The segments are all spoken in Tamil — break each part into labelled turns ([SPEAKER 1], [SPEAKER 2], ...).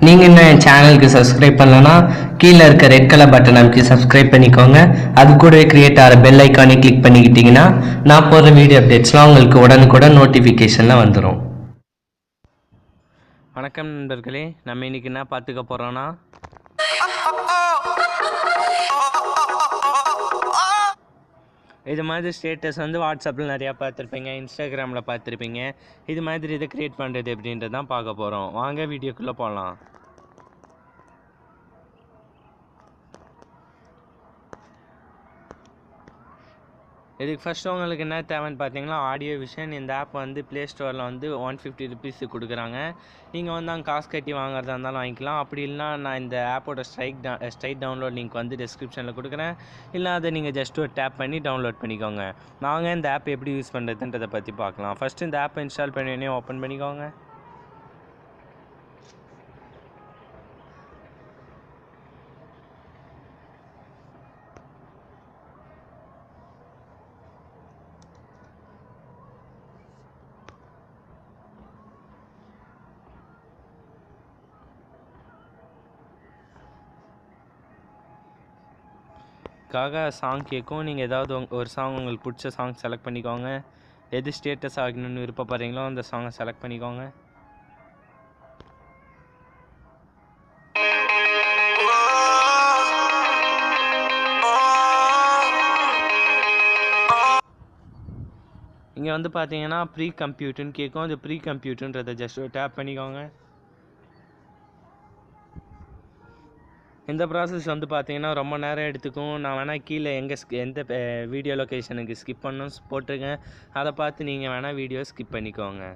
[SPEAKER 1] நீங்கள் இன்னும் என் சேனலுக்கு சப்ஸ்கிரைப் பண்ணலன்னா கீழே இருக்க ரெட் கலர் பட்டன் அமைச்சு சப்ஸ்கிரைப் பண்ணிக்கோங்க. அது கூடவே கிரியேட் ஆகிற பெல் ஐக்கானே கிளிக் பண்ணிக்கிட்டிங்கன்னா நான் போடுற வீடியோ அப்டேட்ஸ்லாம் உங்களுக்கு உடனுக்குடன் நோட்டிஃபிகேஷனில் வந்துடும்.
[SPEAKER 2] வணக்கம் நண்பர்களே, நம்ம இன்றைக்கி என்ன பார்த்துக்க போகிறோன்னா இது மாதிரி ஸ்டேட்டஸ் வாட்ஸ்அப்பில் நிறையா பார்த்துருப்பீங்க, இன்ஸ்டாகிராமில் பார்த்துருப்பீங்க. இது மாதிரி இதை க்ரியேட் பண்ணுறது எப்படின்றது தான் பார்க்க போகிறோம். வாங்க வீடியோக்குள்ளே போகலாம். இதுக்கு ஃபஸ்ட்டு உங்களுக்கு என்ன தேவைன்னு பார்த்தீங்கன்னா ஆடியோ விஷன். இந்த ஆப் ப்ளே ஸ்டோரில் $150 ருபீஸுக்கு கொடுக்குறாங்க. நீங்கள் அங்கே காசு கட்டி வாங்குறதா இருந்தாலும் வாங்கிக்கலாம். அப்படி இல்லைனா நான் இந்த ஆப்போட ஸ்ட்ரைட் டவுன்லோட் லிங்க் டிஸ்கிரிப்ஷனில் கொடுக்குறேன். இல்லை அதை நீங்கள் ஜஸ்ட் ஒரு டேப் பண்ணி டவுன்லோட் பண்ணிக்கோங்க. நாங்கள் இந்த ஆப் எப்படி யூஸ் பண்ணுறதுன்றதை பற்றி பார்க்கலாம். ஃபஸ்ட்டு இந்த ஆப்பை இன்ஸ்டால் பண்ணி ஓப்பன் பண்ணிக்கோங்க. சாங் கேட்கும். நீங்கள் ஏதாவது ஒரு சாங் உங்களுக்கு பிடிச்ச சாங் செலக்ட் பண்ணிக்கோங்க. எது ஸ்டேட்டஸ் ஆகணும்னு விருப்பப்படுறீங்களோ அந்த சாங்கை செலக்ட் பண்ணிக்கோங்க. இங்கே பார்த்தீங்கன்னா ப்ரீ கம்ப்யூட்டர்னு கேட்கும். அது ப்ரீ கம்ப்யூட்டர்ன்றதை ஜஸ்ட் டேப் பண்ணிக்கோங்க. இந்த ப்ராசஸ் பார்த்தீங்கன்னா ரொம்ப நேரம் எடுத்துக்கும். நான் வேணால் கீழே எந்த வீடியோ லொக்கேஷனுக்கு ஸ்கிப் பண்ணணும் போட்டிருக்கேன். அதை பார்த்து நீங்கள் வேணால் வீடியோ ஸ்கிப் பண்ணிக்கோங்க.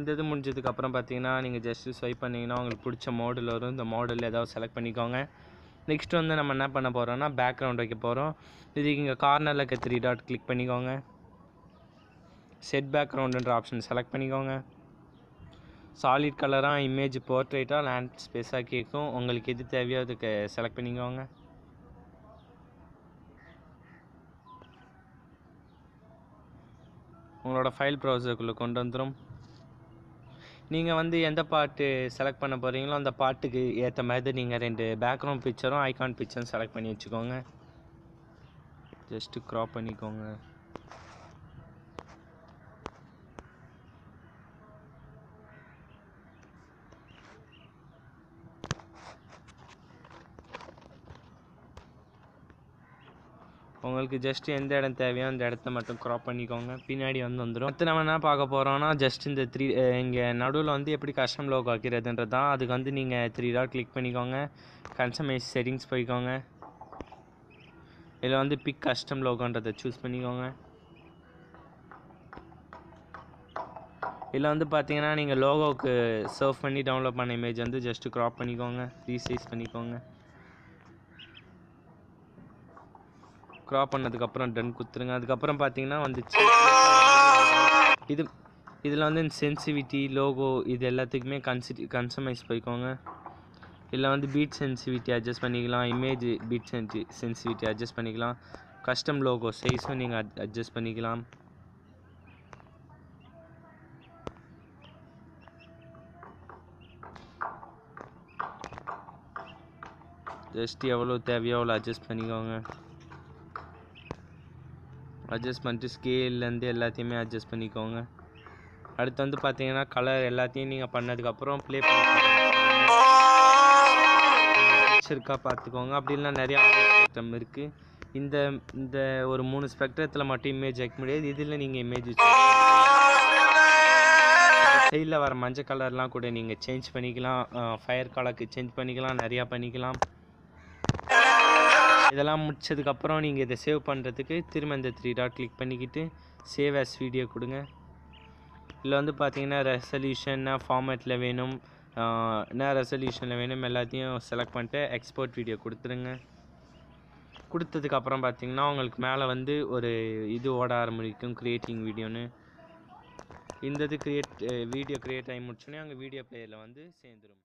[SPEAKER 2] இந்த இது முடிஞ்சதுக்கப்புறம் பார்த்தீங்கன்னா நீங்கள் ஜஸ்ட்டு ஸ்வைப் பண்ணிங்கன்னா உங்களுக்கு பிடிச்ச மாடல் வரும். இந்த மாடல் ஏதாவது செலக்ட் பண்ணிக்கோங்க. நெக்ஸ்ட் வந்து நம்ம என்ன பண்ண போகிறோம்னா பேக்ரவுண்ட் வைக்க போகிறோம். இதுக்கு இங்கே கார்னரில் இருக்க 3 டாட் கிளிக் பண்ணிக்கோங்க. செட் பேக்ரவுண்டுன்ற ஆப்ஷன் செலக்ட் பண்ணிக்கோங்க. சாலிட் கலராக இமேஜ் போர்ட்ரேட்டாக லேண்ட் ஸ்பேஸாக கேட்கும். உங்களுக்கு எது தேவையோ அதுக்கு செலக்ட் பண்ணிக்கோங்க. உங்களோட ஃபைல் ப்ரௌசருக்குள்ளே கொண்டு வந்துடும். நீங்கள் வந்து எந்த பாட்டு செலக்ட் பண்ண போகிறீங்களோ அந்த பாட்டுக்கு ஏற்ற மாதிரி நீங்கள் 2 பேக்ரவுண்ட் பிக்சரும் ஐகான் பிக்சரும் செலக்ட் பண்ணி வச்சுக்கோங்க. ஜஸ்ட்டு க்ராப் பண்ணிக்கோங்க. உங்களுக்கு ஜஸ்ட் எந்த இடம் தேவையோ அந்த இடத்த மட்டும் க்ராப் பண்ணிக்கோங்க. பின்னாடி வந்துடும். அடுத்து நம்ம என்ன பார்க்க போகிறோம்னா ஜஸ்ட் இந்த இங்கே நடுவில் வந்து எப்படி கஸ்டம் லோகோ வைக்கிறதுன்றது தான். அதுக்கு வந்து நீங்கள் 3 டாட் கிளிக் பண்ணிக்கோங்க. கஸ்டமைஸ் செட்டிங்ஸ் போய்க்கோங்க. இதில் வந்து பிக் கஸ்டம் லோகோன்றதை சூஸ் பண்ணிக்கோங்க. இதில் வந்து பார்த்தீங்கன்னா நீங்கள் லோகோவுக்கு சர்வ் பண்ணி டவுன்லோட் பண்ண இமேஜ் வந்து ஜஸ்ட்டு க்ராப் பண்ணிக்கோங்க. ரீசைஸ் பண்ணிக்கோங்க. க்ராப் பண்ணதுக்கப்புறம் டன் கொடுத்துருங்க. அதுக்கப்புறம் பார்த்தீங்கன்னா வந்துச்சு. இதில் வந்து சென்சிவிட்டி லோகோ இது எல்லாத்துக்குமே கஸ்டமைஸ் போய்க்கோங்க. இதில் வந்து பீட் சென்சிவிட்டி அட்ஜஸ்ட் பண்ணிக்கலாம். இமேஜ் பீட் சென்சிவிட்டி அட்ஜஸ்ட் பண்ணிக்கலாம். கஸ்டம் லோகோ சைஸும் நீங்கள் அட்ஜஸ்ட் பண்ணிக்கலாம். ஜஸ்ட் எவ்வளோ தேவையோ அவ்வளோ அட்ஜஸ்ட் பண்ணிக்கோங்க. அட்ஜஸ்ட் பண்ணிட்டு ஸ்கேல்லேருந்து எல்லாத்தையுமே அட்ஜஸ்ட் பண்ணிக்கோங்க. அடுத்து வந்து பார்த்தீங்கன்னா கலர் எல்லாத்தையும் நீங்கள் பண்ணதுக்கப்புறம் ப்ளே பண்ணிருக்கா பார்த்துக்கோங்க. அப்படி இல்லைனா நிறையா ஸ்பெக்ட்ரம் இருக்குது. இந்த ஒரு 3 ஸ்பெக்ட்ரத்தில் மட்டும் இமேஜ் வைக்க முடியாது. இதில் நீங்கள் இமேஜ் சைடில் வர மஞ்சள் கலர்லாம் கூட நீங்கள் சேஞ்ச் பண்ணிக்கலாம். ஃபயர் கலருக்கு சேஞ்ச் பண்ணிக்கலாம். நிறையா பண்ணிக்கலாம். இதெல்லாம் முடிச்சதுக்கப்புறம் நீங்கள் இதை சேவ் பண்ணுறதுக்கு திரும்ப இந்த 3 டாட் கிளிக் பண்ணிக்கிட்டு சேவ் ஆஸ் வீடியோ கொடுங்க. இதில் வந்து பார்த்தீங்கன்னா ரெசல்யூஷன் ஃபார்மேட்டில் வேணும், என்ன ரெசல்யூஷனில் வேணும் எல்லாத்தையும் செலக்ட் பண்ணிட்டு எக்ஸ்போர்ட் வீடியோ கொடுத்துருங்க. கொடுத்ததுக்கப்புறம் பார்த்தீங்கன்னா உங்களுக்கு மேலே வந்து ஒரு இது ஓட ஆரம்பிக்கும் க்ரியேட்டிங் வீடியோன்னு. இந்த இது வீடியோ க்ரியேட் ஆகி முடிச்சோன்னே அங்கே வீடியோ பிளேயரில் வந்து சேர்ந்துடும்.